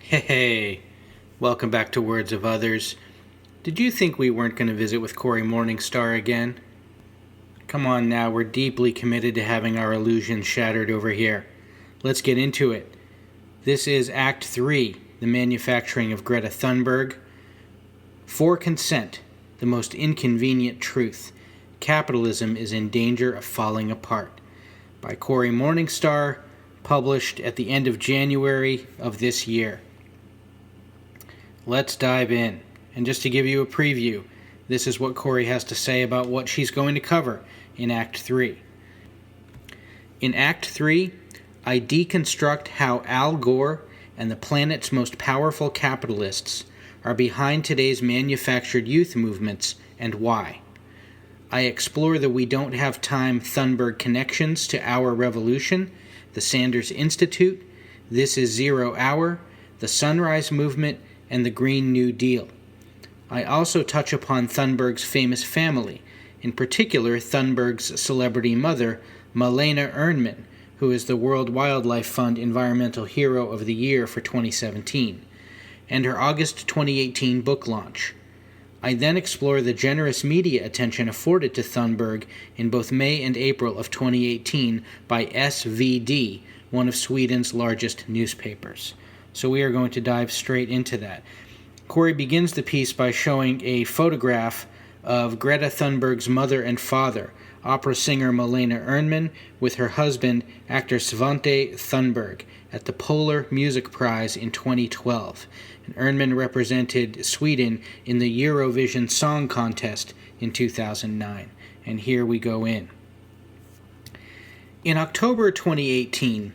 Hey, welcome back to Words of Others. Did you think we weren't going to visit with Cory Morningstar again? Come on now, we're deeply committed to having our illusions shattered over here. Let's get into it. This is Act 3, The Manufacturing of Greta Thunberg. For Consent, the most inconvenient truth. Capitalism is in danger of falling apart. By Cory Morningstar, published at the end of January of this year. Let's dive in. And just to give you a preview, this is what Cory has to say about what she's going to cover in Act 3. In Act 3, I deconstruct how Al Gore and the planet's most powerful capitalists are behind today's manufactured youth movements and why. I explore the We Don't Have Time Thunberg connections to Our Revolution, the Sanders Institute, This Is Zero Hour, the Sunrise Movement, and the Green New Deal. I also touch upon Thunberg's famous family, in particular Thunberg's celebrity mother, Malena Ernman, who is the World Wildlife Fund Environmental Hero of the Year for 2017, and her August 2018 book launch. I then explore the generous media attention afforded to Thunberg in both May and April of 2018 by SvD, one of Sweden's largest newspapers. So we are going to dive straight into that. Cory begins the piece by showing a photograph of Greta Thunberg's mother and father, opera singer Malena Ernman, with her husband, actor Svante Thunberg, at the Polar Music Prize in 2012. And Ernman represented Sweden in the Eurovision Song Contest in 2009. And here we go in. In October 2018,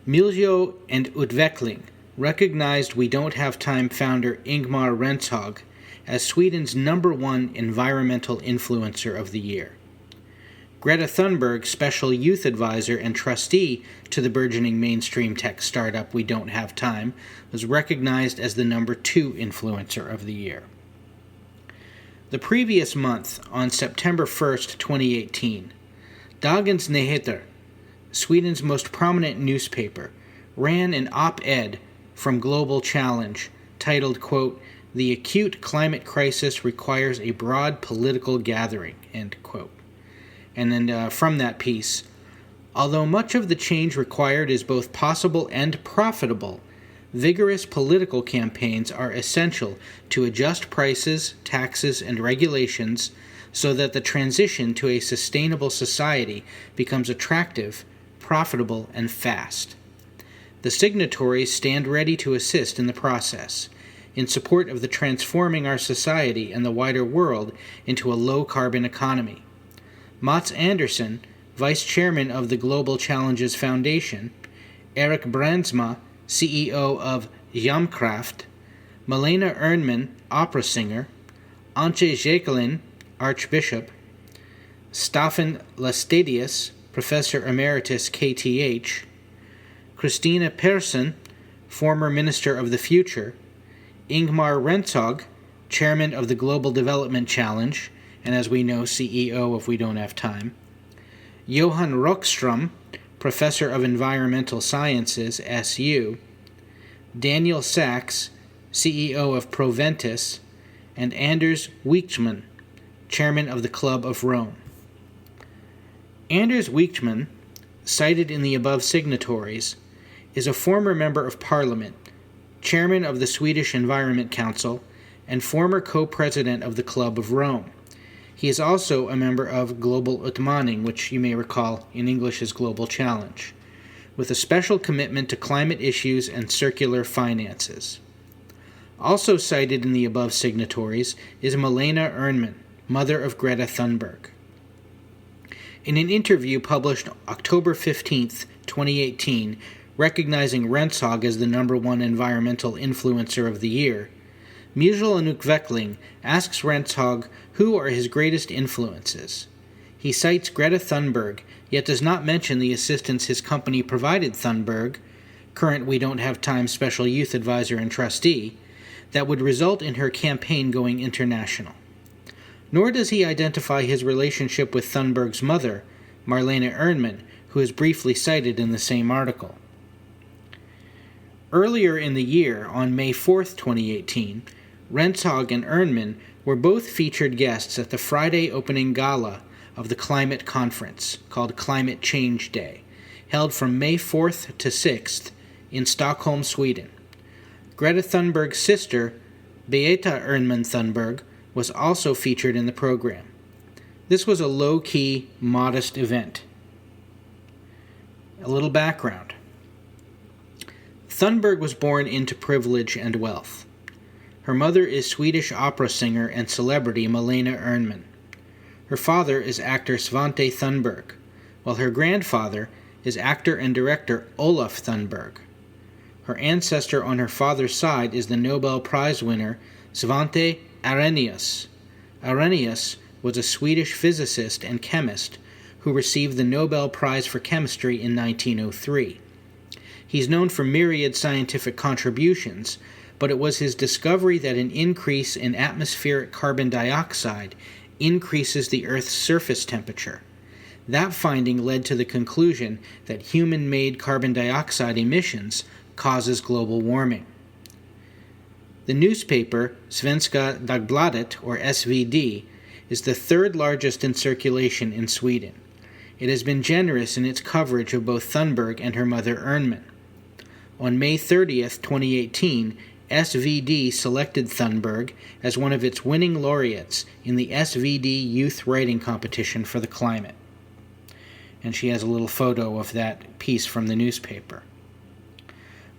Miljö and Utveckling recognized We Don't Have Time founder Ingmar Rentzhog as Sweden's #1 environmental influencer of the year. Greta Thunberg, special youth advisor and trustee to the burgeoning mainstream tech startup We Don't Have Time, was recognized as the #2 influencer of the year. The previous month, on September 1st, 2018, Dagens Nyheter, Sweden's most prominent newspaper, ran an op-ed from Global Challenge titled, quote, "The Acute Climate Crisis Requires a Broad Political Gathering," end quote. And then from that piece, although much of the change required is both possible and profitable, vigorous political campaigns are essential to adjust prices, taxes, and regulations so that the transition to a sustainable society becomes attractive, profitable, and fast. The signatories stand ready to assist in the process, in support of the transforming our society and the wider world into a low-carbon economy. Mats Andersson, Vice Chairman of the Global Challenges Foundation, Erik Brandsma, CEO of Jamkraft, Malena Ernman, opera singer, Antje Jacquelin, Archbishop, Staffan Lastadius, Professor Emeritus KTH, Christina Persson, former Minister of the Future, Ingmar Rentzhog, Chairman of the Global Development Challenge, and as we know, CEO of We Don't Have Time, Johan Rockström, Professor of Environmental Sciences, SU, Daniel Sachs, CEO of Proventus, and Anders Wijkman, Chairman of the Club of Rome. Anders Wijkman, cited in the above signatories, is a former Member of Parliament, Chairman of the Swedish Environment Council, and former co-president of the Club of Rome. He is also a member of Global Utmaning, which you may recall in English is Global Challenge, with a special commitment to climate issues and circular finances. Also cited in the above signatories is Malena Ernman, mother of Greta Thunberg. In an interview published October 15th, 2018, recognizing Rentzhog as the #1 environmental influencer of the year, Miljö and Utveckling asks Rentzhog who are his greatest influences. He cites Greta Thunberg, yet does not mention the assistance his company provided Thunberg, current We Don't Have Time special youth advisor and trustee, that would result in her campaign going international. Nor does he identify his relationship with Thunberg's mother, Malena Ernman, who is briefly cited in the same article. Earlier in the year, on May 4th, 2018, Renshaw and Ernman were both featured guests at the Friday opening gala of the climate conference, called Climate Change Day, held from May 4th to 6th in Stockholm, Sweden. Greta Thunberg's sister, Beata Ernman Thunberg, was also featured in the program. This was a low-key, modest event. A little background. Thunberg was born into privilege and wealth. Her mother is Swedish opera singer and celebrity Malena Ernman. Her father is actor Svante Thunberg, while her grandfather is actor and director Olof Thunberg. Her ancestor on her father's side is the Nobel Prize winner Svante Arrhenius. Arrhenius was a Swedish physicist and chemist who received the Nobel Prize for Chemistry in 1903. He's known for myriad scientific contributions, but it was his discovery that an increase in atmospheric carbon dioxide increases the Earth's surface temperature. That finding led to the conclusion that human-made carbon dioxide emissions causes global warming. The newspaper Svenska Dagbladet, or SvD, is the third largest in circulation in Sweden. It has been generous in its coverage of both Thunberg and her mother Ernman. On May 30th, 2018, SvD selected Thunberg as one of its winning laureates in the SvD Youth Writing Competition for the Climate. And she has a little photo of that piece from the newspaper.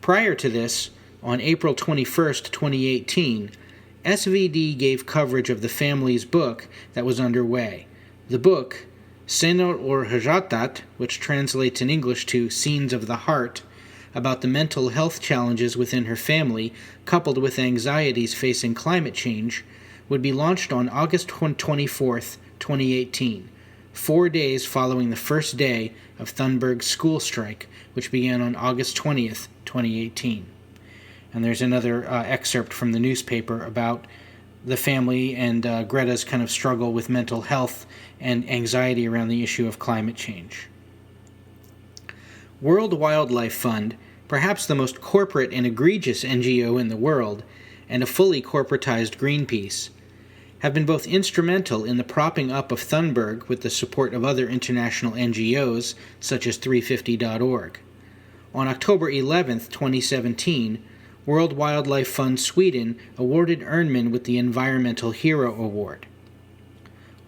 Prior to this, on April 21st, 2018, SvD gave coverage of the family's book that was underway. The book, Senor or Hajatat, which translates in English to Scenes of the Heart, about the mental health challenges within her family, coupled with anxieties facing climate change, would be launched on August 24th, 2018, 4 days following the first day of Thunberg's school strike, which began on August 20th, 2018. And there's another excerpt from the newspaper about the family and Greta's kind of struggle with mental health and anxiety around the issue of climate change. World Wildlife Fund, perhaps the most corporate and egregious NGO in the world, and a fully corporatized Greenpeace, have been both instrumental in the propping up of Thunberg with the support of other international NGOs, such as 350.org. On October 11, 2017, World Wildlife Fund Sweden awarded Ernman with the Environmental Hero Award.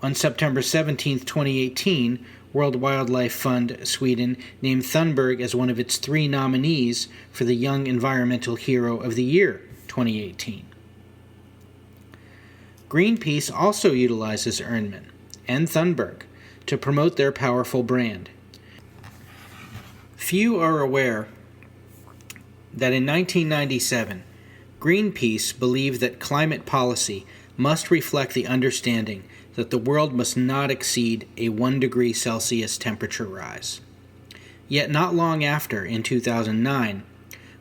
On September 17, 2018, World Wildlife Fund Sweden named Thunberg as one of its 3 nominees for the Young Environmental Hero of the Year 2018. Greenpeace also utilizes Ernman and Thunberg to promote their powerful brand. Few are aware that in 1997, Greenpeace believed that climate policy must reflect the understanding that the world must not exceed a 1 degree Celsius temperature rise. Yet not long after, in 2009,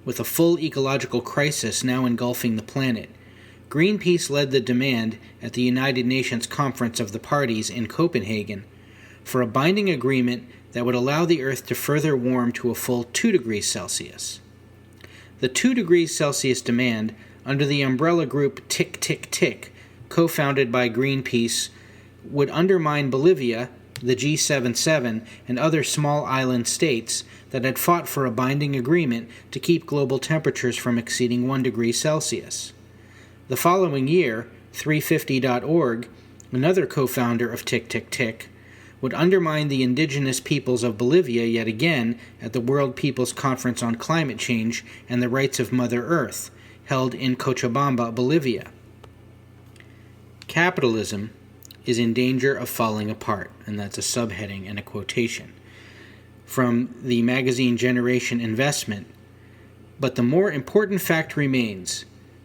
with a full ecological crisis now engulfing the planet, Greenpeace led the demand at the United Nations Conference of the Parties in Copenhagen for a binding agreement that would allow the Earth to further warm to a full 2 degrees Celsius. The 2 degrees Celsius demand, under the umbrella group Tick Tick Tick, co-founded by Greenpeace, would undermine Bolivia, the G77, and other small island states that had fought for a binding agreement to keep global temperatures from exceeding 1 degree Celsius. The following year, 350.org, another co-founder of Tick Tick Tick, would undermine the indigenous peoples of Bolivia yet again at the World Peoples Conference on Climate Change and the Rights of Mother Earth, held in Cochabamba, Bolivia. Capitalism is in danger of falling apart, and that's a subheading and a quotation from the magazine Generation Investment. But the more important fact remains: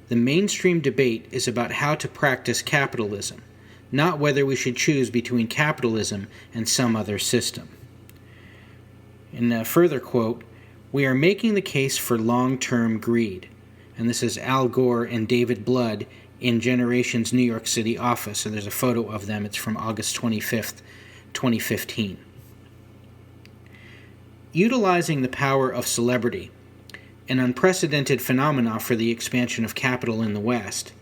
the mainstream debate is about how to practice capitalism, not whether we should choose between capitalism and some other system. In a further quote, "We are making the case for long-term greed." And this is Al Gore and David Blood in Generation's New York City office. So there's a photo of them. It's from August 25th, 2015. Utilizing the power of celebrity, an unprecedented phenomenon for the expansion of capital in the West.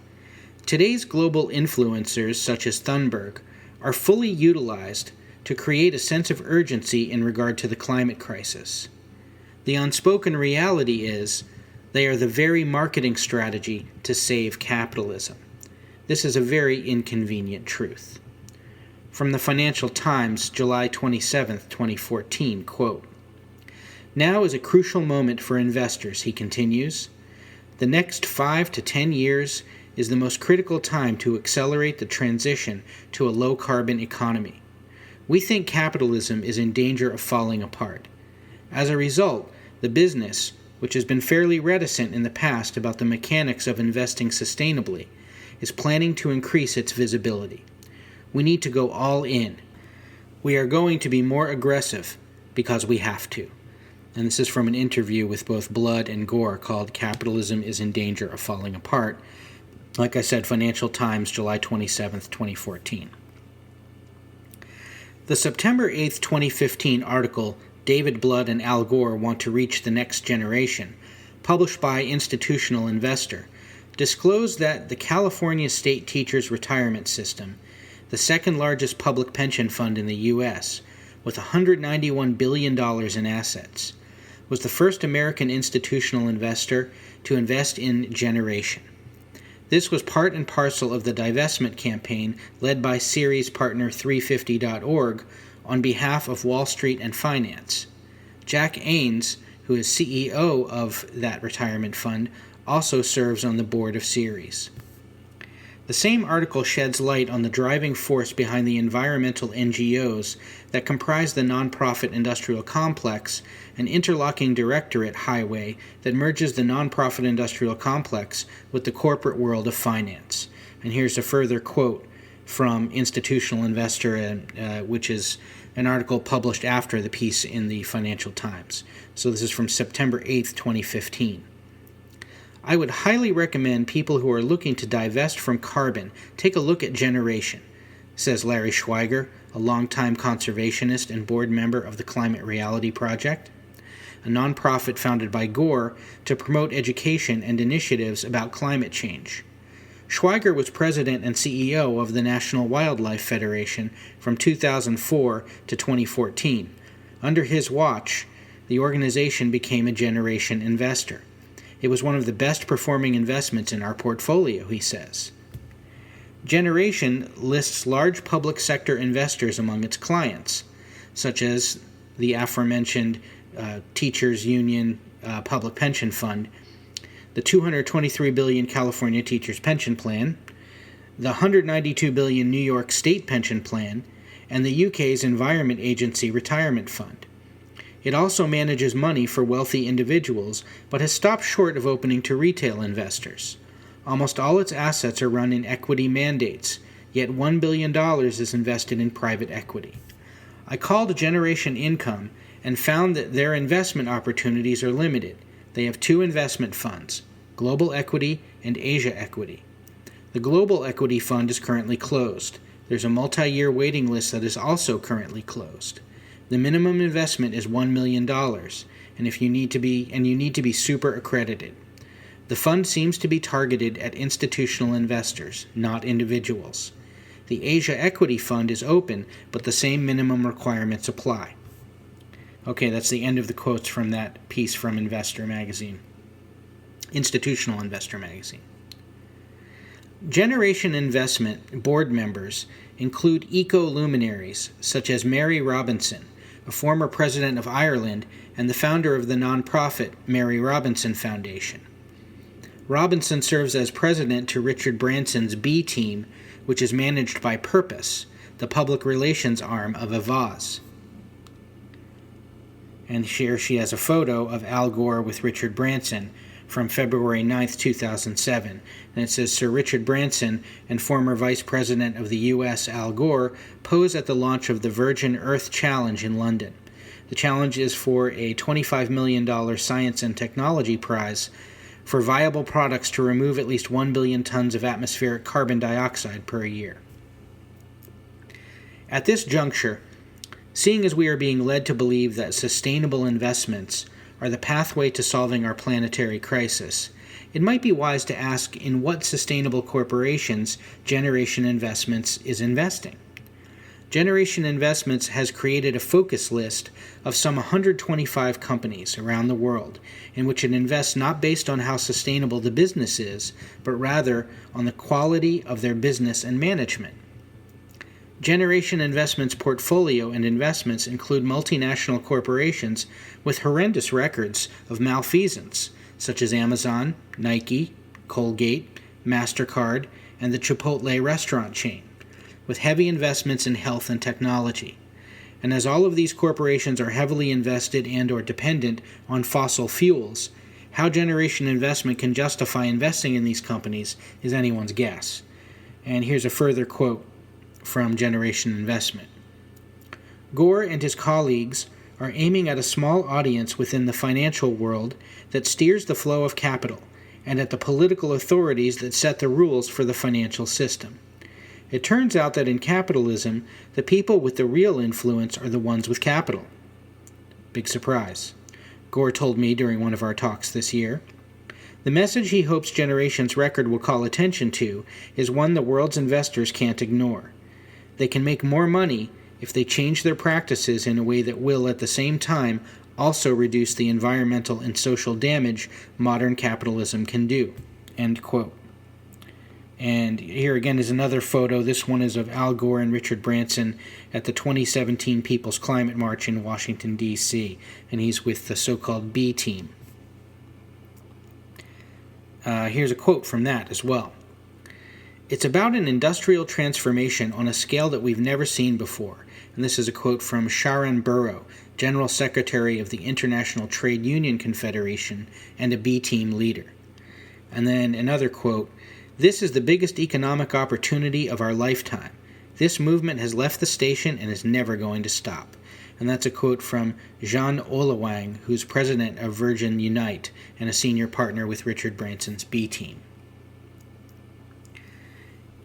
Today's global influencers, such as Thunberg, are fully utilized to create a sense of urgency in regard to the climate crisis. The unspoken reality is they are the very marketing strategy to save capitalism. This is a very inconvenient truth. From the Financial Times, July 27, 2014, quote, "Now is a crucial moment for investors," he continues. "The next 5 to 10 years is the most critical time to accelerate the transition to a low-carbon economy. We think capitalism is in danger of falling apart. As a result, the business, which has been fairly reticent in the past about the mechanics of investing sustainably, is planning to increase its visibility. We need to go all in. We are going to be more aggressive because we have to." And this is from an interview with both Blood and Gore called "Capitalism is in Danger of Falling Apart." Like I said, Financial Times, July 27th, 2014. The September 8th, 2015 article, "David Blood and Al Gore Want to Reach the Next Generation," published by Institutional Investor, disclosed that the California State Teachers Retirement System, the second largest public pension fund in the U.S., with $191 billion in assets, was the first American institutional investor to invest in generation. This was part and parcel of the divestment campaign led by series partner 350.org on behalf of Wall Street and finance. Jack Ains, who is CEO of that retirement fund, also serves on the board of Ceres. The same article sheds light on the driving force behind the environmental NGOs that comprise the nonprofit industrial complex, an interlocking directorate highway that merges the nonprofit industrial complex with the corporate world of finance. And here's a further quote from Institutional Investor, which is an article published after the piece in the Financial Times. So this is from September 8th, 2015. "I would highly recommend people who are looking to divest from carbon take a look at generation," says Larry Schweiger, a longtime conservationist and board member of the Climate Reality Project, a nonprofit founded by Gore to promote education and initiatives about climate change. Schweiger was president and CEO of the National Wildlife Federation from 2004 to 2014. Under his watch, the organization became a generation investor. "It was one of the best performing investments in our portfolio," he says. Generation lists large public sector investors among its clients, such as the aforementioned Teachers Union Public Pension Fund, the $223 billion California Teachers Pension Plan, the $192 billion New York State Pension Plan, and the UK's Environment Agency Retirement Fund. It also manages money for wealthy individuals, but has stopped short of opening to retail investors. Almost all its assets are run in equity mandates, yet $1 billion is invested in private equity. I called Generation Income and found that their investment opportunities are limited. They have 2 investment funds, Global Equity and Asia Equity. The Global Equity Fund is currently closed. There's a multi-year waiting list that is also currently closed. The minimum investment is $1 million, and you need to be super accredited. The fund seems to be targeted at institutional investors, not individuals. The Asia Equity Fund is open, but the same minimum requirements apply. Okay, that's the end of the quotes from that piece from Investor Magazine, Institutional Investor Magazine. Generation Investment board members include eco-luminaries such as Mary Robinson, a former president of Ireland and the founder of the nonprofit Mary Robinson Foundation. Robinson serves as president to Richard Branson's B Team, which is managed by Purpose, the public relations arm of Avaz. And here she has a photo of Al Gore with Richard Branson from February 9th, 2007. And it says, Sir Richard Branson and former Vice President of the U.S. Al Gore pose at the launch of the Virgin Earth Challenge in London. The challenge is for a $25 million science and technology prize for viable products to remove at least 1 billion tons of atmospheric carbon dioxide per year. At this juncture, seeing as we are being led to believe that sustainable investments are the pathway to solving our planetary crisis, it might be wise to ask in what sustainable corporations Generation Investments is investing. Generation Investments has created a focus list of some 125 companies around the world in which it invests not based on how sustainable the business is, but rather on the quality of their business and management. Generation Investments' portfolio and investments include multinational corporations with horrendous records of malfeasance, such as Amazon, Nike, Colgate, MasterCard, and the Chipotle restaurant chain, with heavy investments in health and technology. And as all of these corporations are heavily invested and/or dependent on fossil fuels, how Generation Investment can justify investing in these companies is anyone's guess. And here's a further quote from Generation Investment. Gore and his colleagues are aiming at a small audience within the financial world that steers the flow of capital, and at the political authorities that set the rules for the financial system. It turns out that in capitalism, the people with the real influence are the ones with capital. Big surprise. Gore told me during one of our talks this year. The message he hopes Generation's record will call attention to is one the world's investors can't ignore. They can make more money if they change their practices in a way that will, at the same time, also reduce the environmental and social damage modern capitalism can do. End quote. And here again is another photo. This one is of Al Gore and Richard Branson at the 2017 People's Climate March in Washington, D.C., and he's with the so-called B team. Here's a quote from that as well. It's about an industrial transformation on a scale that we've never seen before. And this is a quote from Sharon Burrow, General Secretary of the International Trade Union Confederation and a B-team leader. And then another quote, this is the biggest economic opportunity of our lifetime. This movement has left the station and is never going to stop. And that's a quote from Jean Olawang, who's president of Virgin Unite and a senior partner with Richard Branson's B-team.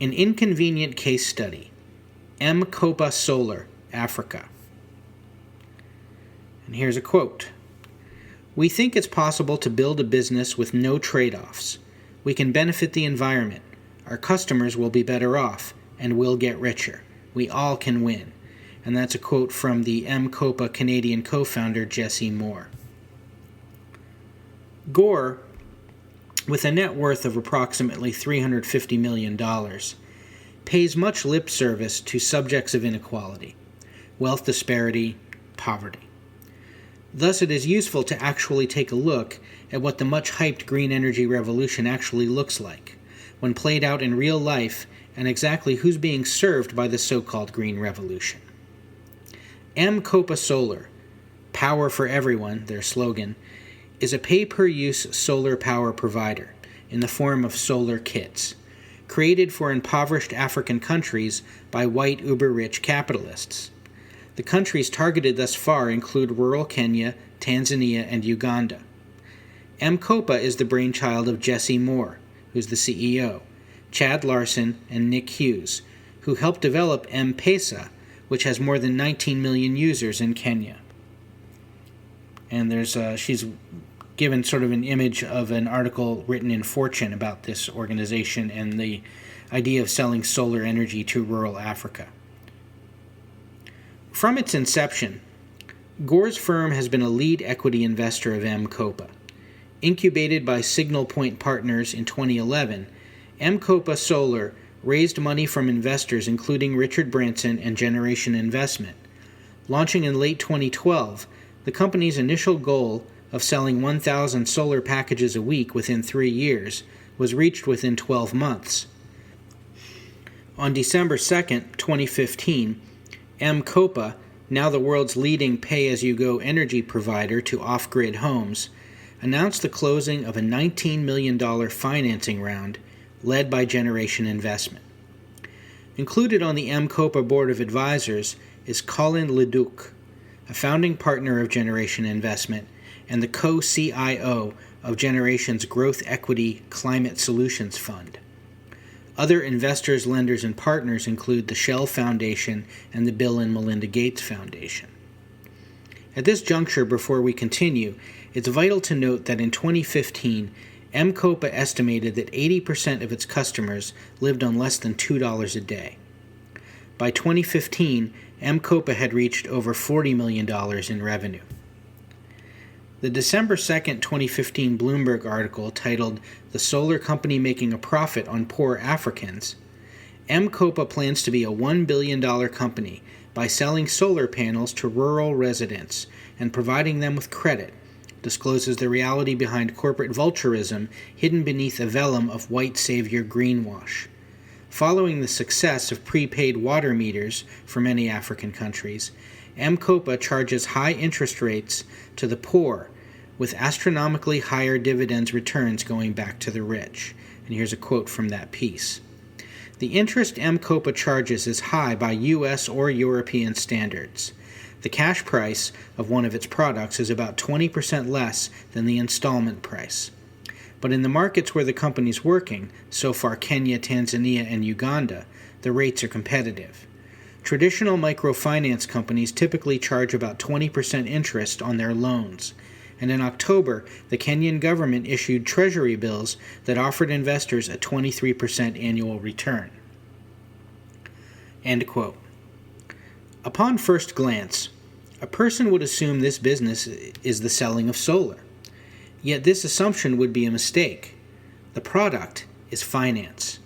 An inconvenient case study. Copa Solar, Africa. And here's a quote. We think it's possible to build a business with no trade-offs. We can benefit the environment. Our customers will be better off, and we'll get richer. We all can win. And that's a quote from the Copa Canadian co-founder Jesse Moore. Gore, with a net worth of approximately $350 million, pays much lip service to subjects of inequality, wealth disparity, poverty. Thus, it is useful to actually take a look at what the much-hyped green energy revolution actually looks like, when played out in real life, and exactly who's being served by the so-called green revolution. Copa Solar, Power for Everyone, their slogan, is a pay-per-use solar power provider in the form of solar kits, created for impoverished African countries by white uber-rich capitalists. The countries targeted thus far include rural Kenya, Tanzania, and Uganda. Copa is the brainchild of Jesse Moore, who's the CEO, Chad Larson, and Nick Hughes, who helped develop M-Pesa, which has more than 19 million users in Kenya. And she's given sort of an image of an article written in Fortune about this organization and the idea of selling solar energy to rural Africa. From its inception, Gore's firm has been a lead equity investor of Copa. Incubated by Signal Point Partners in 2011, Copa Solar raised money from investors including Richard Branson and Generation Investment. Launching in late 2012, the company's initial goal of selling 1,000 solar packages a week within 3 years was reached within 12 months. On December 2, 2015, Copa, now the world's leading pay-as-you-go energy provider to off-grid homes, announced the closing of a $19 million financing round led by Generation Investment. Included on the Copa Board of Advisors is Colin Leduc, a founding partner of Generation Investment and the co-CIO of Generation's Growth Equity Climate Solutions Fund. Other investors, lenders, and partners include the Shell Foundation and the Bill and Melinda Gates Foundation. At this juncture, before we continue, it's vital to note that in 2015, M-Copa estimated that 80% of its customers lived on less than $2 a day. By 2015, M-Copa had reached over $40 million in revenue. The December 2, 2015 Bloomberg article titled "The Solar Company Making a Profit on Poor Africans," M-Copa plans to be a $1 billion company by selling solar panels to rural residents and providing them with credit, discloses the reality behind corporate vulturism hidden beneath a vellum of white savior greenwash. Following the success of prepaid water meters for many African countries, M-Copa charges high interest rates to the poor, with astronomically higher dividends returns going back to the rich. And here's a quote from that piece. The interest M-Copa charges is high by U.S. or European standards. The cash price of one of its products is about 20% less than the installment price. But in the markets where the company's working, so far Kenya, Tanzania, and Uganda, the rates are competitive. Traditional microfinance companies typically charge about 20% interest on their loans, and in October, the Kenyan government issued treasury bills that offered investors a 23% annual return. End quote. Upon first glance, a person would assume this business is the selling of solar. Yet this assumption would be a mistake. The product is finance.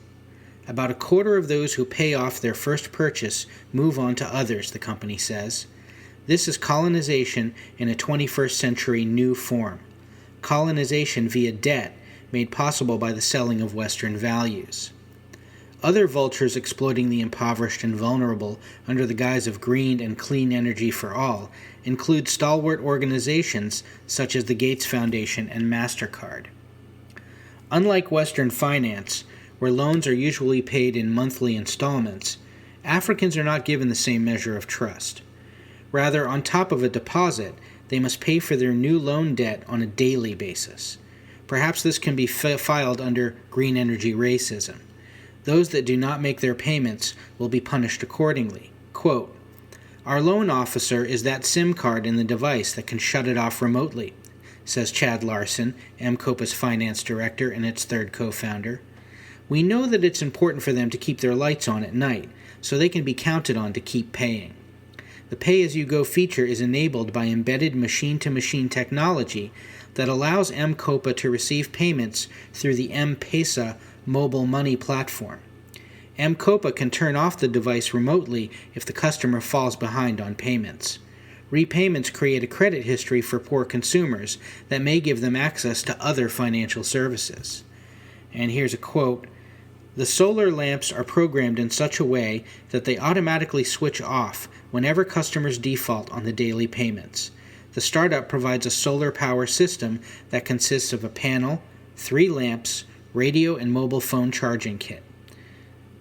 About a quarter of those who pay off their first purchase move on to others, the company says. This is colonization in a 21st century new form. Colonization via debt made possible by the selling of Western values. Other vultures exploiting the impoverished and vulnerable under the guise of green and clean energy for all include stalwart organizations such as the Gates Foundation and MasterCard. Unlike Western finance, where loans are usually paid in monthly installments, Africans are not given the same measure of trust. Rather, on top of a deposit, they must pay for their new loan debt on a daily basis. Perhaps this can be filed under green energy racism. Those that do not make their payments will be punished accordingly. Quote, "Our loan officer is that SIM card in the device that can shut it off remotely," says Chad Larson, M-Copa's finance director and its third co-founder. "We know that it's important for them to keep their lights on at night, so they can be counted on to keep paying. The pay-as-you-go feature is enabled by embedded machine-to-machine technology that allows M-Copa to receive payments through the M-Pesa mobile money platform. M-Copa can turn off the device remotely if the customer falls behind on payments. Repayments create a credit history for poor consumers that may give them access to other financial services." And here's a quote, "The solar lamps are programmed in such a way that they automatically switch off whenever customers default on the daily payments. The startup provides a solar power system that consists of a panel, 3 lamps, radio and mobile phone charging kit."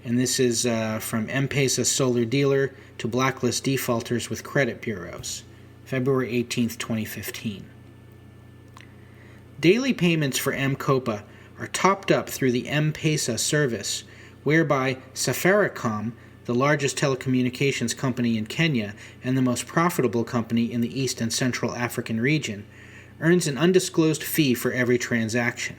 And this is from M-Pesa Solar Dealer to blacklist defaulters with credit bureaus, February 18, 2015. Daily payments for M-Copa are topped up through the M-Pesa service, whereby Safaricom, the largest telecommunications company in Kenya and the most profitable company in the East and Central African region, earns an undisclosed fee for every transaction.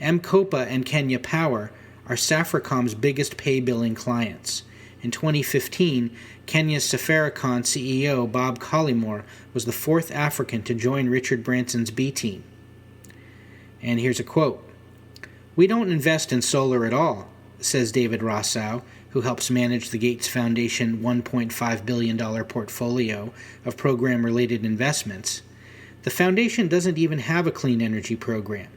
M-Copa and Kenya Power are Safaricom's biggest pay-billing clients. In 2015, Kenya's Safaricom CEO Bob Collymore was the 4th African to join Richard Branson's B team. And here's a quote, "We don't invest in solar at all," says David Rossau, who helps manage the Gates Foundation $1.5 billion portfolio of program-related investments. "The foundation doesn't even have a clean energy program,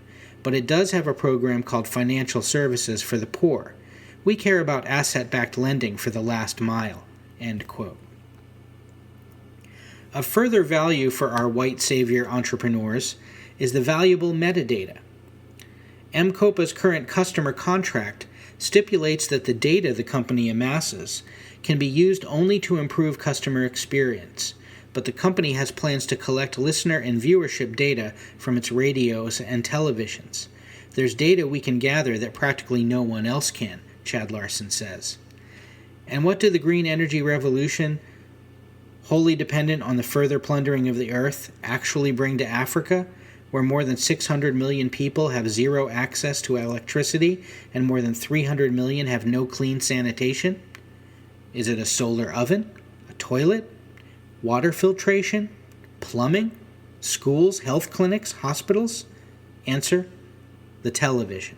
but it does have a program called Financial Services for the Poor. We care about asset-backed lending for the last mile." End quote. Of further value for our white savior entrepreneurs is the valuable metadata. M-Copa's current customer contract stipulates that the data the company amasses can be used only to improve customer experience, but the company has plans to collect listener and viewership data from its radios and televisions. "There's data we can gather that practically no one else can," Chad Larson says. And what did the green energy revolution, wholly dependent on the further plundering of the earth, actually bring to Africa? where more than 600 million people have zero access to electricity and more than 300 million have no clean sanitation? Is it a solar oven? A toilet? Water filtration? Plumbing? Schools? Health clinics? Hospitals? Answer: the television.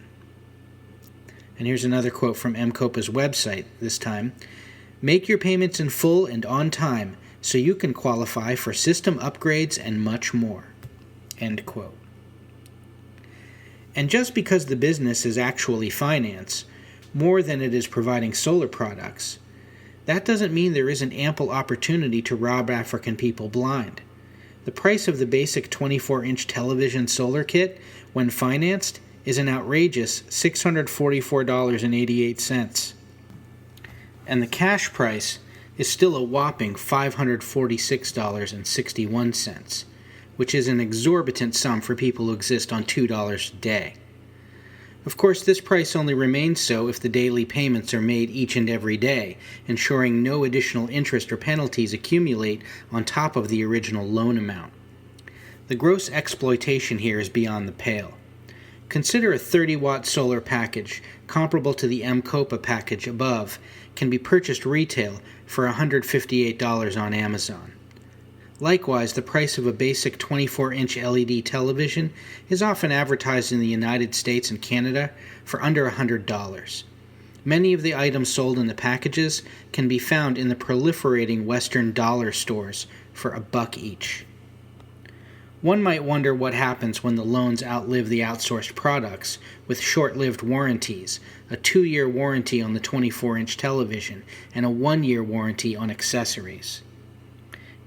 And here's another quote from MCOPA's website this time. Make your payments in full and on time so you can qualify for system upgrades and much more. End quote. And just because the business is actually finance, more than it is providing solar products, that doesn't mean there isn't ample opportunity to rob African people blind. The price of the basic 24-inch television solar kit, when financed, is an outrageous $644.88. And the cash price is still a whopping $546.61, which is an exorbitant sum for people who exist on $2 a day. Of course, this price only remains so if the daily payments are made each and every day, ensuring no additional interest or penalties accumulate on top of the original loan amount. The gross exploitation here is beyond the pale. Consider a 30-watt solar package, comparable to the MCOPA package above, can be purchased retail for $158 on Amazon. Likewise, the price of a basic 24-inch LED television is often advertised in the United States and Canada for under $100. Many of the items sold in the packages can be found in the proliferating Western dollar stores for $1 each. One might wonder what happens when the loans outlive the outsourced products with short-lived warranties, a 2-year warranty on the 24-inch television and a 1-year warranty on accessories.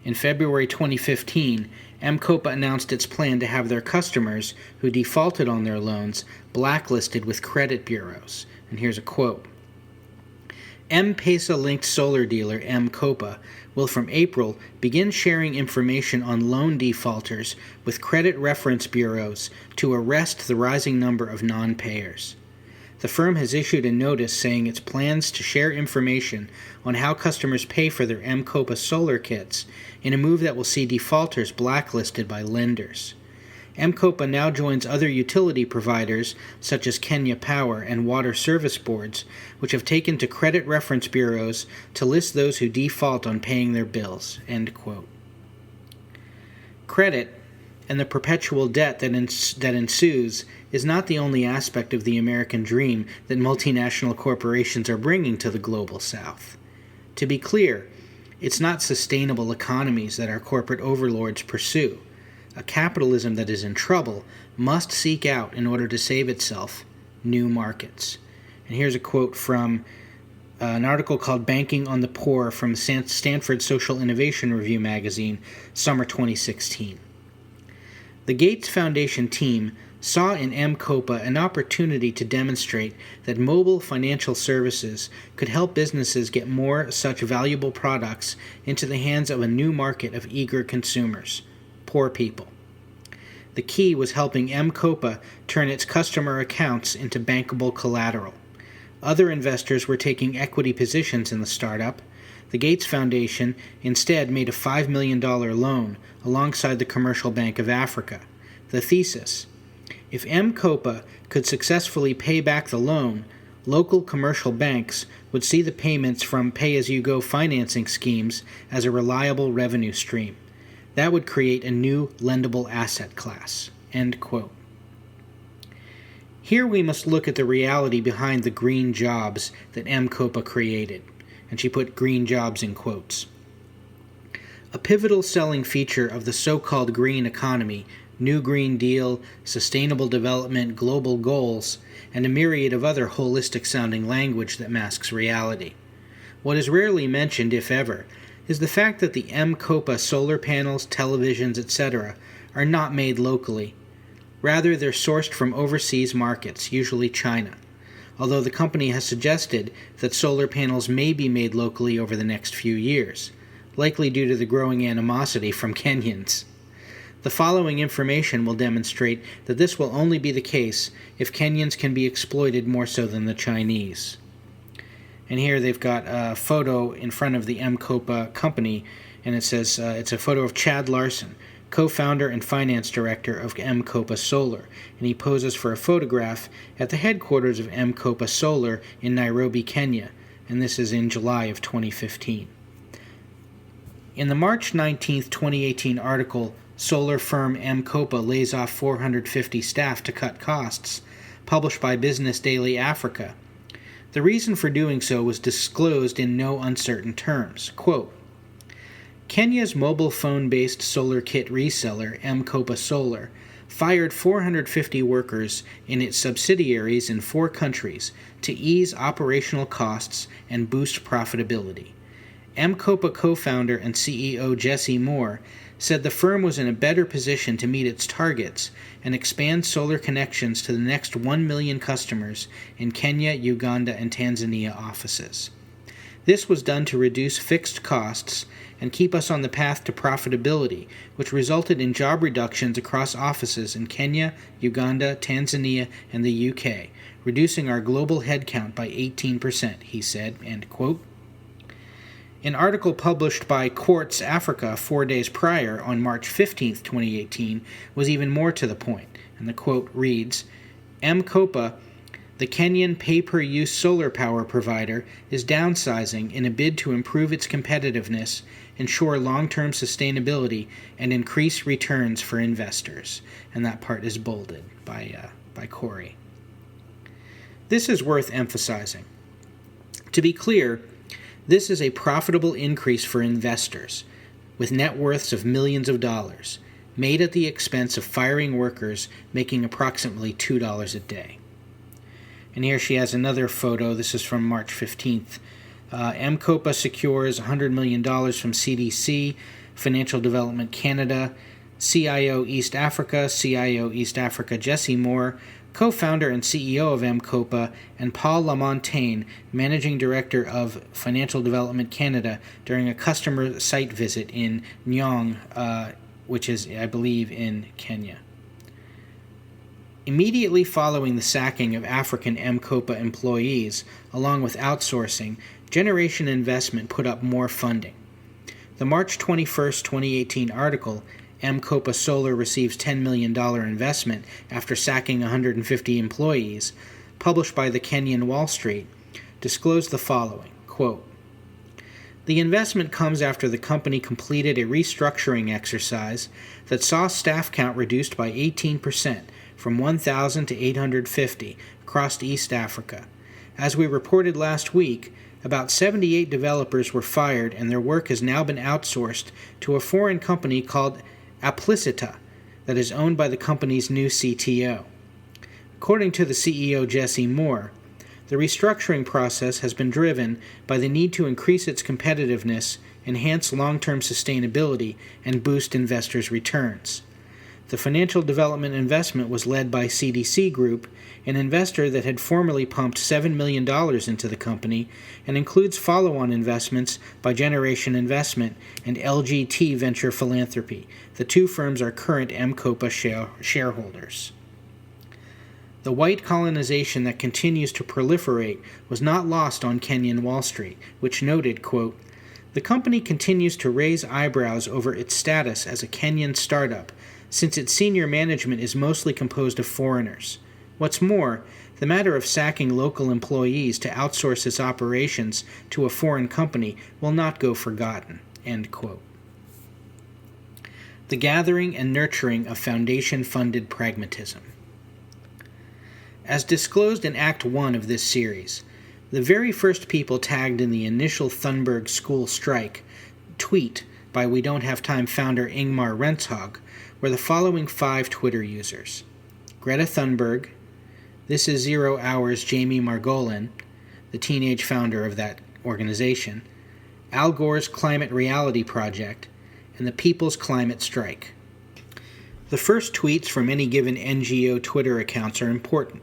In February 2015, MCOPA announced its plan to have their customers who defaulted on their loans blacklisted with credit bureaus. And here's a quote. M-Pesa-linked solar dealer MCOPA will from April begin sharing information on loan defaulters with credit reference bureaus to arrest the rising number of non-payers. The firm has issued a notice saying its plans to share information on how customers pay for their MCOPA solar kits in a move that will see defaulters blacklisted by lenders. MCOPA now joins other utility providers such as Kenya Power and Water Service Boards, which have taken to credit reference bureaus to list those who default on paying their bills. End quote. Credit and the perpetual debt that ensues is not the only aspect of the American dream that multinational corporations are bringing to the global South. To be clear, it's not sustainable economies that our corporate overlords pursue. A capitalism that is in trouble must seek out, in order to save itself, new markets. And here's a quote from an article called Banking on the Poor from Stanford Social Innovation Review magazine, summer 2016. The Gates Foundation team saw in MCOPA an opportunity to demonstrate that mobile financial services could help businesses get more such valuable products into the hands of a new market of eager consumers. Poor people. The key was helping MCOPA turn its customer accounts into bankable collateral. Other investors were taking equity positions in the startup. The Gates Foundation instead made a $5 million loan alongside the Commercial Bank of Africa. The thesis: if MCOPA could successfully pay back the loan, local commercial banks would see the payments from pay-as-you-go financing schemes as a reliable revenue stream. That would create a new lendable asset class. End quote. Here we must look at the reality behind the green jobs that MCOPA created. And she put green jobs in quotes. A pivotal selling feature of the so-called green economy, New Green Deal, sustainable development, global goals, and a myriad of other holistic-sounding language that masks reality. What is rarely mentioned, if ever, is the fact that the MCOPA solar panels, televisions, etc. are not made locally. Rather, they're sourced from overseas markets, usually China, although the company has suggested that solar panels may be made locally over the next few years, likely due to the growing animosity from Kenyans. The following information will demonstrate that this will only be the case if Kenyans can be exploited more so than the Chinese. And here they've got a photo in front of the MCOPA company, and it says it's a photo of Chad Larson, co-founder and finance director of M-Kopa Solar, and he poses for a photograph at the headquarters of M-Kopa Solar in Nairobi, Kenya, and this is in July of 2015. In the March 19, 2018 article, Solar Firm M-Kopa Lays Off 450 Staff to Cut Costs, published by Business Daily Africa, the reason for doing so was disclosed in no uncertain terms. Quote, Kenya's mobile phone-based solar kit reseller, M-Kopa Solar, fired 450 workers in its subsidiaries in 4 countries to ease operational costs and boost profitability. M-Kopa co-founder and CEO Jesse Moore said the firm was in a better position to meet its targets and expand solar connections to the next 1 million customers in Kenya, Uganda, and Tanzania offices. This was done to reduce fixed costs and keep us on the path to profitability, which resulted in job reductions across offices in Kenya, Uganda, Tanzania, and the UK, reducing our global headcount by 18%, he said, end quote. An article published by Quartz Africa 4 days prior, on March 15, 2018, was even more to the point, and the quote reads, M-Kopa, the Kenyan pay-per-use solar power provider, is downsizing in a bid to improve its competitiveness, ensure long-term sustainability, and increase returns for investors. And that part is bolded by Cory. This is worth emphasizing. To be clear, this is a profitable increase for investors, with net worths of millions of dollars, made at the expense of firing workers making approximately $2 a day. And here she has another photo. This is from March 15th. M-Kopa secures $100 million from CDC, Financial Development Canada, CIO East Africa Jesse Moore, co-founder and CEO of M-Kopa, and Paul Lamontagne, managing director of Financial Development Canada, during a customer site visit in Nyong, which is, I believe, in Kenya. Immediately following the sacking of African M-Kopa employees, along with outsourcing, Generation Investment put up more funding. The March 21, 2018 article, M-Kopa Solar receives $10 million investment after sacking 150 employees, published by the Kenyan Wall Street, disclosed the following, quote, the investment comes after the company completed a restructuring exercise that saw staff count reduced by 18%, from 1,000 to 850 across East Africa. As we reported last week, about 78 developers were fired and their work has now been outsourced to a foreign company called Applicita that is owned by the company's new CTO. According to the CEO Jesse Moore, the restructuring process has been driven by the need to increase its competitiveness, enhance long-term sustainability, and boost investors' returns. The financial development investment was led by CDC Group, an investor that had formerly pumped $7 million into the company, and includes follow-on investments by Generation Investment and LGT Venture Philanthropy. The two firms are current M-Kopa shareholders. The white colonization that continues to proliferate was not lost on Kenyan Wall Street, which noted, quote, the company continues to raise eyebrows over its status as a Kenyan startup, since its senior management is mostly composed of foreigners. What's more, the matter of sacking local employees to outsource its operations to a foreign company will not go forgotten. End quote. The gathering and nurturing of foundation-funded pragmatism. As disclosed in Act 1 of this series, the very first people tagged in the initial Thunberg school strike tweet by We Don't Have Time founder Ingmar Rentzhog were the following 5 Twitter users: Greta Thunberg, This Is 0 Hours Jamie Margolin, the teenage founder of that organization, Al Gore's Climate Reality Project, and the People's Climate Strike. The first tweets from any given NGO Twitter accounts are important,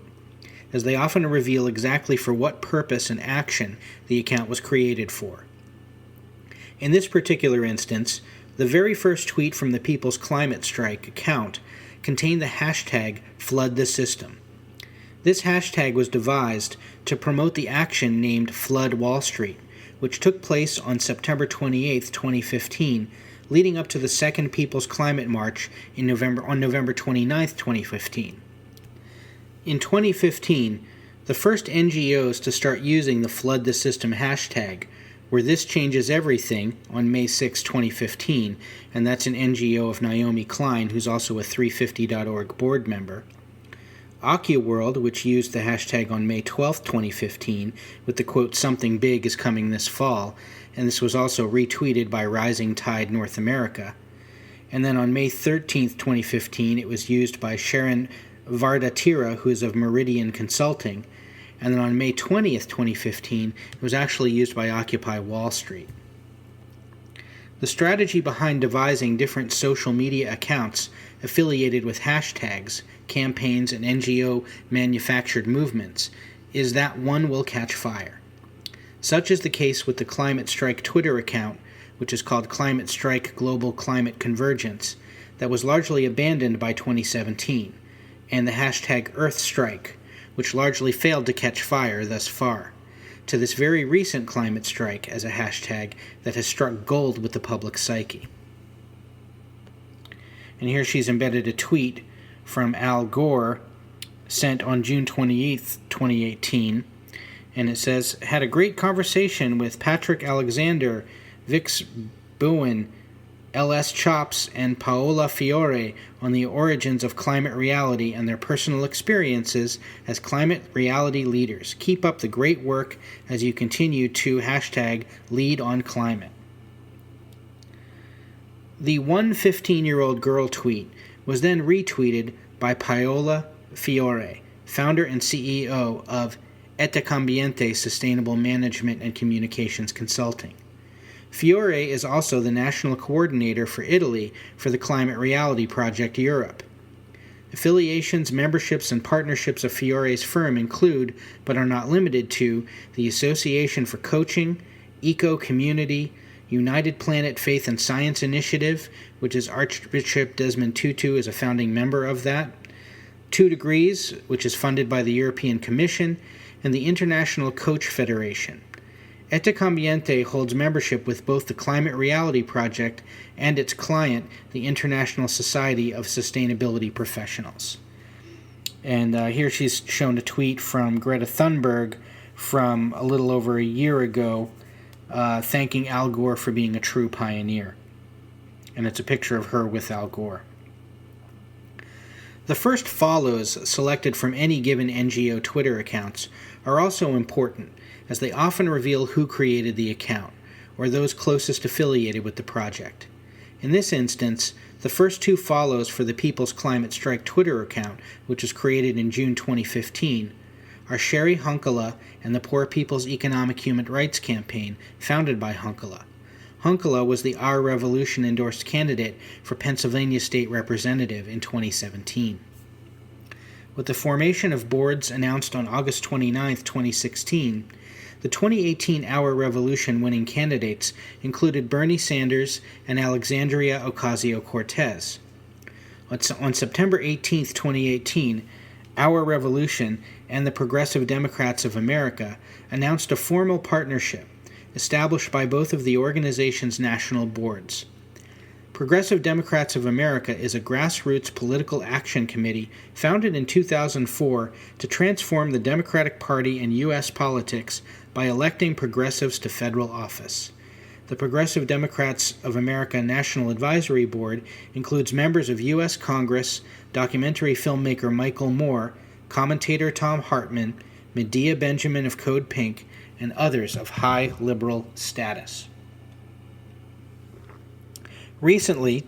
as they often reveal exactly for what purpose and action the account was created for. In this particular instance, the very first tweet from the People's Climate Strike account contained the hashtag #FloodTheSystem. This hashtag was devised to promote the action named Flood Wall Street, which took place on September 28, 2015, leading up to the Second People's Climate March on November 29, 2015. In 2015, the first NGOs to start using the Flood the System hashtag were This Changes Everything on May 6, 2015, and that's an NGO of Naomi Klein, who's also a 350.org board member. AccuWorld, which used the hashtag on May 12, 2015, with the quote, "Something big is coming this fall," and this was also retweeted by Rising Tide North America. And then on May 13, 2015, it was used by Sharon Vardatira, who is of Meridian Consulting. And then on May 20th, 2015, it was actually used by Occupy Wall Street. The strategy behind devising different social media accounts affiliated with hashtags, campaigns, and NGO-manufactured movements is that one will catch fire. Such is the case with the Climate Strike Twitter account, which is called Climate Strike Global Climate Convergence, that was largely abandoned by 2017, and the hashtag EarthStrike, which largely failed to catch fire thus far, to this very recent climate strike as a hashtag that has struck gold with the public psyche. And here she's embedded a tweet from Al Gore sent on June 28th, 2018, and it says, "Had a great conversation with Patrick Alexander, Vix Bowen, L.S. Chops, and Paola Fiore on the origins of climate reality and their personal experiences as climate reality leaders. Keep up the great work as you continue to hashtag lead on climate." The 15-year-old girl tweet was then retweeted by Paola Fiore, founder and CEO of Inconvenient Sustainable Management and Communications Consulting. Fiore is also the national coordinator for Italy for the Climate Reality Project Europe. Affiliations, memberships, and partnerships of Fiore's firm include, but are not limited to, the Association for Coaching, Eco Community, United Planet Faith and Science Initiative, which is Archbishop Desmond Tutu is a founding member of that, 2 Degrees, which is funded by the European Commission, and the International Coach Federation. Inconvenient holds membership with both the Climate Reality Project and its client, the International Society of Sustainability Professionals. And here she's shown a tweet from Greta Thunberg from a little over a year ago, thanking Al Gore for being a true pioneer. And it's a picture of her with Al Gore. The first follows selected from any given NGO Twitter accounts are also important, as they often reveal who created the account, or those closest affiliated with the project. In this instance, the first 2 follows for the People's Climate Strike Twitter account, which was created in June 2015, are Sherry Hunkala and the Poor People's Economic Human Rights Campaign, founded by Hunkala. Hunkala was the Our Revolution endorsed candidate for Pennsylvania State Representative in 2017. With the formation of boards announced on August 29, 2016, the 2018 Our Revolution winning candidates included Bernie Sanders and Alexandria Ocasio-Cortez. On September 18, 2018, Our Revolution and the Progressive Democrats of America announced a formal partnership established by both of the organization's national boards. Progressive Democrats of America is a grassroots political action committee founded in 2004 to transform the Democratic Party and U.S. politics by electing progressives to federal office. The Progressive Democrats of America National Advisory Board includes members of U.S. Congress, documentary filmmaker Michael Moore, commentator Tom Hartman, Medea Benjamin of Code Pink, and others of high liberal status. Recently,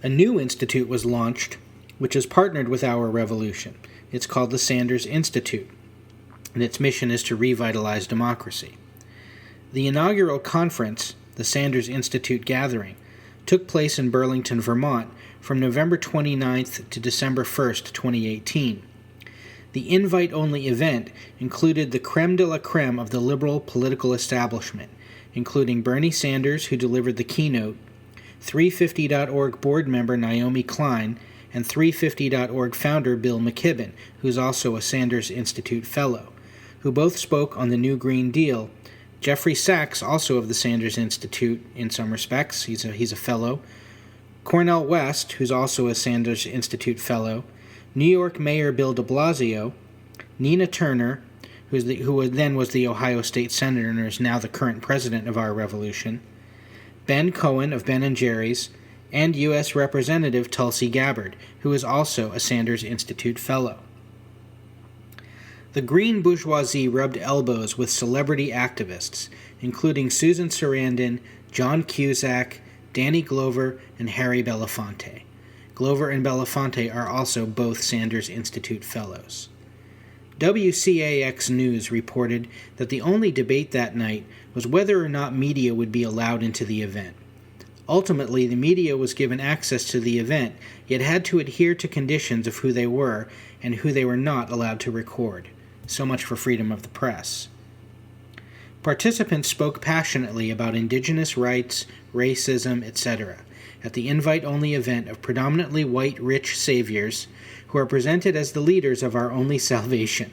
a new institute was launched which has partnered with Our Revolution. It's called the Sanders Institute, and its mission is to revitalize democracy. The inaugural conference, the Sanders Institute Gathering, took place in Burlington, Vermont from November 29th to December 1st, 2018. The invite-only event included the creme de la creme of the liberal political establishment, including Bernie Sanders, who delivered the keynote, 350.org board member Naomi Klein, and 350.org founder Bill McKibben, who's also a Sanders Institute Fellow, who both spoke on the New Green Deal, Jeffrey Sachs, also of the Sanders Institute in some respects, he's a fellow. Cornel West, who's also a Sanders Institute fellow. New York Mayor Bill de Blasio. Nina Turner, who then was the Ohio State Senator and is now the current president of our revolution. Ben Cohen of Ben & Jerry's, and U.S. Representative Tulsi Gabbard, who is also a Sanders Institute fellow. The green bourgeoisie rubbed elbows with celebrity activists, including Susan Sarandon, John Cusack, Danny Glover, and Harry Belafonte. Glover and Belafonte are also both Sanders Institute fellows. WCAX News reported that the only debate that night was whether or not media would be allowed into the event. Ultimately, the media was given access to the event, yet had to adhere to conditions of who they were and who they were not allowed to record. So much for freedom of the press. Participants spoke passionately about indigenous rights, racism, etc. at the invite-only event of predominantly white rich saviors who are presented as the leaders of our only salvation.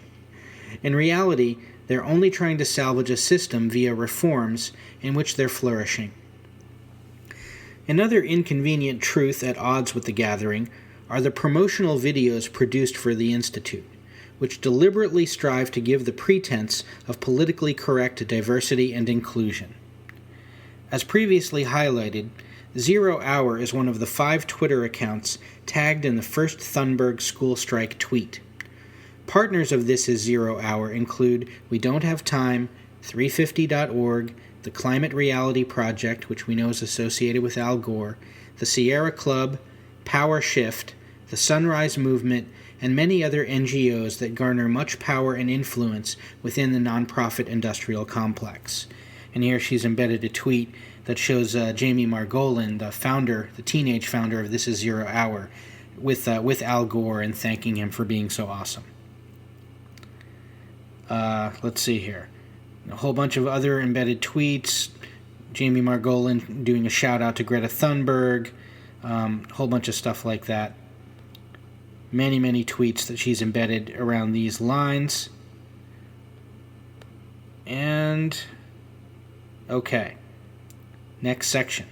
In reality, they're only trying to salvage a system via reforms in which they're flourishing. Another inconvenient truth at odds with the gathering are the promotional videos produced for the Institute, which deliberately strive to give the pretense of politically correct diversity and inclusion. As previously highlighted, 0 Hour is one of the 5 Twitter accounts tagged in the first Thunberg school strike tweet. Partners of This Is 0 Hour include We Don't Have Time, 350.org, the Climate Reality Project, which we know is associated with Al Gore, the Sierra Club, Power Shift, the Sunrise Movement, and many other NGOs that garner much power and influence within the nonprofit industrial complex. And here she's embedded a tweet that shows Jamie Margolin, the teenage founder of This Is 0 Hour, with Al Gore and thanking him for being so awesome. Let's see here. A whole bunch of other embedded tweets. Jamie Margolin doing a shout out to Greta Thunberg. A whole bunch of stuff like that. Many, many tweets that she's embedded around these lines. And okay. Next section.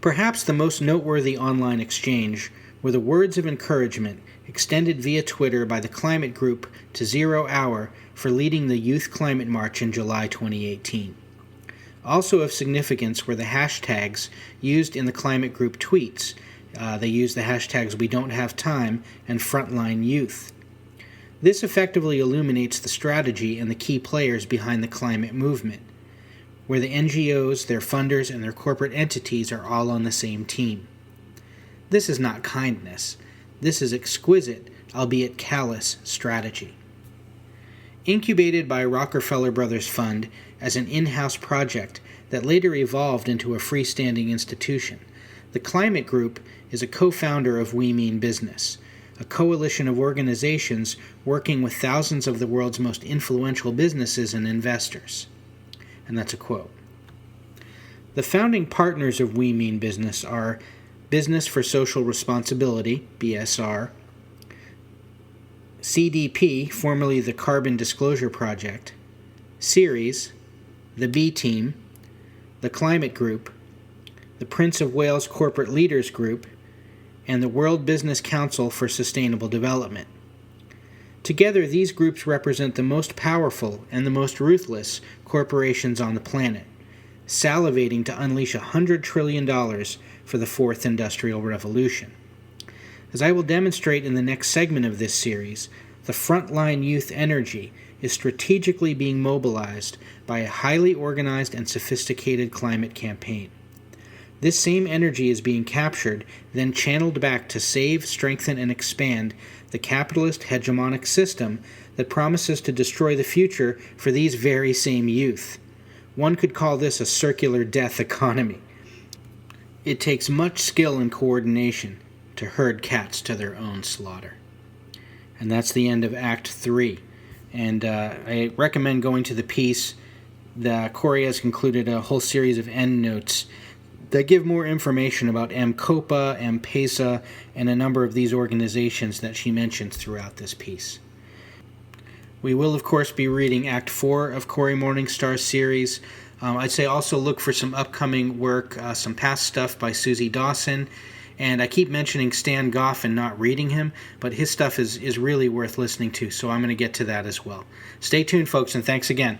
Perhaps the most noteworthy online exchange were the words of encouragement extended via Twitter by the climate group to 0 Hour for leading the Youth Climate March in July 2018. Also of significance were the hashtags used in the climate group tweets. They used the hashtags We Don't Have Time and Frontline Youth. This effectively illuminates the strategy and the key players behind the climate movement, where the NGOs, their funders, and their corporate entities are all on the same team. This is not kindness. This is exquisite, albeit callous, strategy. Incubated by Rockefeller Brothers Fund as an in-house project that later evolved into a freestanding institution, the Climate Group is a co-founder of We Mean Business, a coalition of organizations working with thousands of the world's most influential businesses and investors. And that's a quote. The founding partners of We Mean Business are Business for Social Responsibility, BSR, CDP, formerly the Carbon Disclosure Project, Ceres, the B Team, the Climate Group, the Prince of Wales Corporate Leaders Group, and the World Business Council for Sustainable Development. Together, these groups represent the most powerful and the most ruthless corporations on the planet, salivating to unleash $100 trillion for the Fourth Industrial Revolution. As I will demonstrate in the next segment of this series, the frontline youth energy is strategically being mobilized by a highly organized and sophisticated climate campaign. This same energy is being captured, then channeled back to save, strengthen, and expand the capitalist hegemonic system that promises to destroy the future for these very same youth. One could call this a circular death economy. It takes much skill and coordination to herd cats to their own slaughter. And that's the end of Act 3. And I recommend going to the piece. Cory has concluded a whole series of endnotes that give more information about M-COPA, M-PESA, and a number of these organizations that she mentions throughout this piece. We will, of course, be reading Act 4 of Cory Morningstar's series. I'd say also look for some upcoming work, some past stuff by Susie Dawson. And I keep mentioning Stan Goff and not reading him, but his stuff is really worth listening to, so I'm going to get to that as well. Stay tuned, folks, and thanks again.